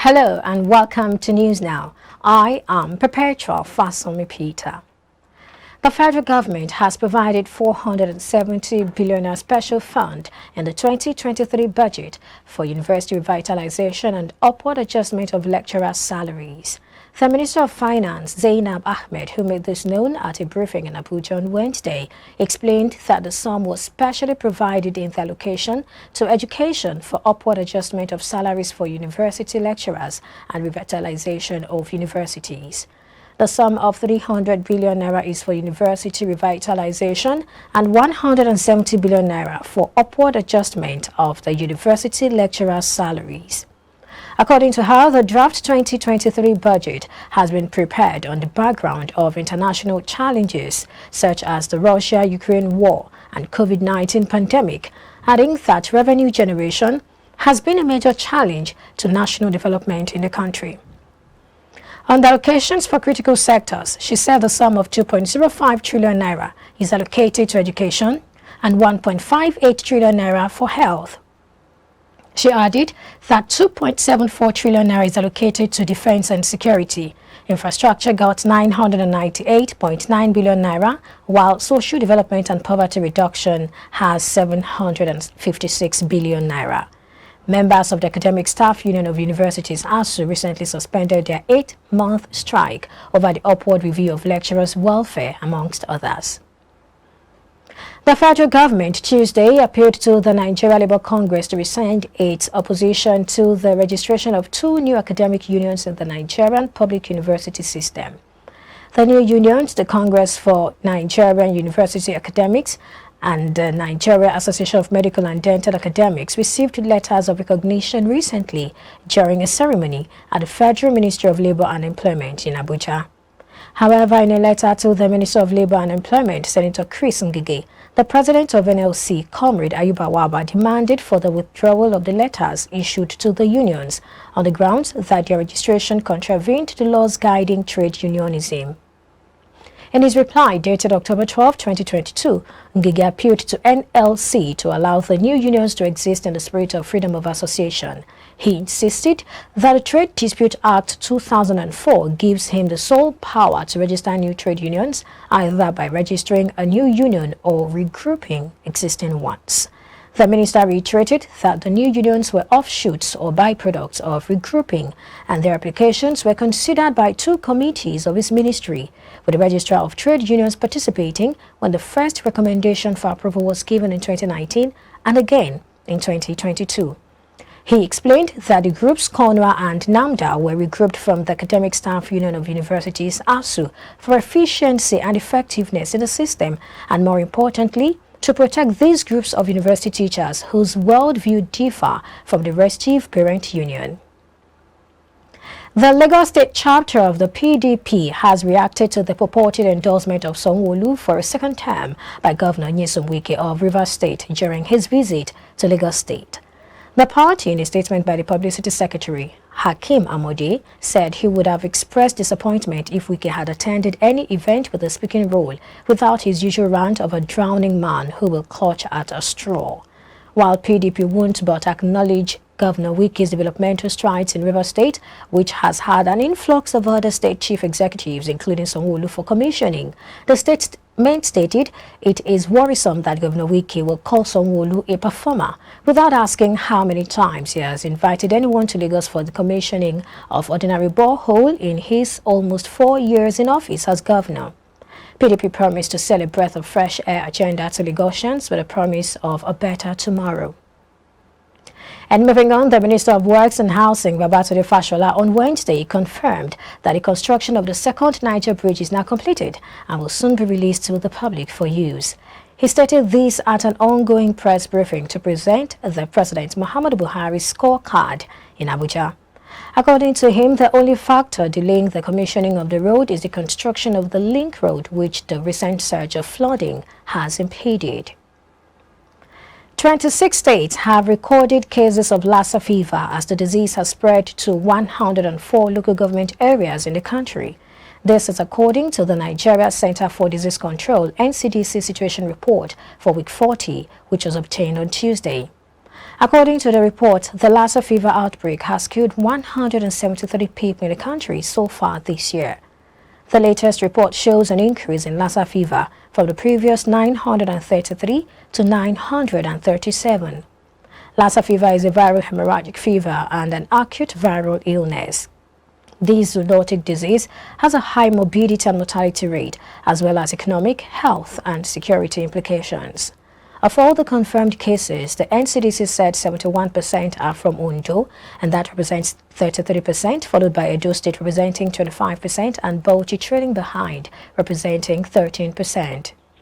Hello and welcome to News Now. I am Perpetual Fasomi Peter. The federal government has provided 470 billion special fund in the 2023 budget for university revitalization and upward adjustment of lecturers' salaries. The Minister of Finance, Zainab Ahmed, who made this known at a briefing in Abuja on Wednesday, explained that the sum was specially provided in the allocation to education for upward adjustment of salaries for university lecturers and revitalization of universities. The sum of 300 billion naira is for university revitalization and 170 billion naira for upward adjustment of the university lecturers' salaries. According to her, the draft 2023 budget has been prepared on the background of international challenges such as the Russia-Ukraine war and COVID-19 pandemic, adding that revenue generation has been a major challenge to national development in the country. On the allocations for critical sectors, she said the sum of 2.05 trillion naira is allocated to education and 1.58 trillion naira for health. She added that 2.74 trillion naira is allocated to defense and security. Infrastructure got 998.9 billion naira, while social development and poverty reduction has 756 billion naira. Members of the Academic Staff Union of Universities, ASU, recently suspended their 8-month strike over the upward review of lecturers' welfare, amongst others. The federal government Tuesday appealed to the Nigeria Labour Congress to rescind its opposition to the registration of 2 new academic unions in the Nigerian public university system. The new unions, the Congress for Nigerian University Academics and the Nigeria Association of Medical and Dental Academics, received letters of recognition recently during a ceremony at the Federal Ministry of Labour and Employment in Abuja. However, in a letter to the Minister of Labour and Employment, Senator Chris Ngige, the president of NLC, Comrade Ayuba Waba, demanded for the withdrawal of the letters issued to the unions on the grounds that their registration contravened the laws guiding trade unionism. In his reply dated October 12, 2022, Ngige appealed to NLC to allow the new unions to exist in the spirit of freedom of association. He insisted that the Trade Dispute Act 2004 gives him the sole power to register new trade unions, either by registering a new union or regrouping existing ones. The minister reiterated that the new unions were offshoots or byproducts of regrouping, and their applications were considered by 2 committees of his ministry, with the Registrar of Trade Unions participating when the first recommendation for approval was given in 2019 and again in 2022. He explained that the groups CONUA and NAMDA were regrouped from the Academic Staff Union of Universities, ASU, for efficiency and effectiveness in the system, and more importantly, to protect these groups of university teachers whose worldview differ from the restive parent union. The Lagos State chapter of the PDP has reacted to the purported endorsement of SANWO-OLU for a second term by Governor Nyesom Wike of Rivers State during his visit to Lagos State. The party, in a statement by the Publicity Secretary, Hakeem Amode, said he would have expressed disappointment if Wike had attended any event with a speaking role without his usual rant of a drowning man who will clutch at a straw. While PDP won't but acknowledge Governor Wike's developmental strides in Rivers State, which has had an influx of other state chief executives, including SANWO-OLU, for commissioning, the statement stated it is worrisome that Governor Wike will call SANWO-OLU a performer without asking how many times he has invited anyone to Lagos for the commissioning of ordinary borehole in his almost 4 years in office as governor. PDP promised to sell a breath of fresh air agenda to Lagosians with a promise of a better tomorrow. And moving on, the Minister of Works and Housing, Babatunde Fashola, on Wednesday confirmed that the construction of the second Niger bridge is now completed and will soon be released to the public for use. He stated this at an ongoing press briefing to present the President Muhammadu Buhari's scorecard in Abuja. According to him, the only factor delaying the commissioning of the road is the construction of the link road, which the recent surge of flooding has impeded. 26 states have recorded cases of Lassa Fever as the disease has spread to 104 local government areas in the country. This is according to the Nigeria Center for Disease Control (NCDC) situation report for week 40, which was obtained on Tuesday. According to the report, the Lassa Fever outbreak has killed 173 people in the country so far this year. The latest report shows an increase in Lassa Fever from the previous 933 to 937. Lassa fever is a viral hemorrhagic fever and an acute viral illness. This zoonotic disease has a high morbidity and mortality rate, as well as economic, health, and security implications. Of all the confirmed cases, the NCDC said 71% are from Ondo, and that represents 33%, followed by Edo State representing 25%, and Bauchi trailing behind, representing 13%.